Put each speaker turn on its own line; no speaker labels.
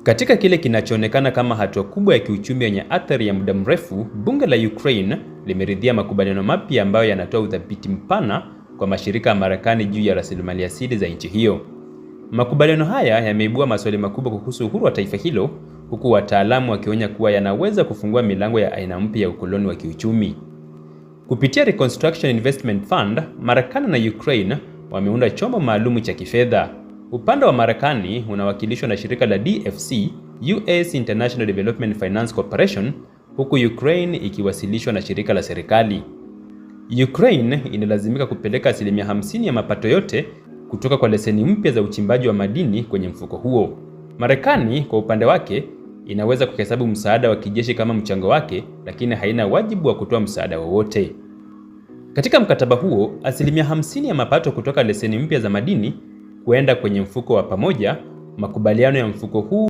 Katika kile kinachoonekana kama hatua kubwa ya kiuchumi yenye athari ya muda mrefu, bunge la Ukraine limeridhia makubaliano mapya ambayo yanatoa udhibiti mpana kwa mashirika ya Marekani juu ya rasilimali asili za nchi hiyo. Makubaliano haya yameibua maswali makubwa kuhusu uhuru wa taifa hilo, huku wataalamu wakionya kuwa yanaweza kufungua milango ya aina mpya ya ukoloni wa kiuchumi. Kupitia Reconstruction Investment Fund, Marekani na Ukraine wameunda chombo maalum cha kifedha. Upande wa Marekani unawakilishwa na shirika la DFC, US International Development Finance Corporation, huku Ukraine ikiwasilishwa na shirika la serikali. Ukraine inalazimika kupeleka 50% ya mapato yote kutoka kwa leseni mpya za uchimbaji wa madini kwenye mfuko huo. Marekani kwa upande wake inaweza kuhesabu msaada wa kijeshi kama mchango wake, lakini haina wajibu wa kutoa msaada wowote. Katika mkataba huo, 50% ya mapato kutoka leseni mpya za madini huenda kwenye mfuko wa pamoja. Makubaliano ya mfuko huu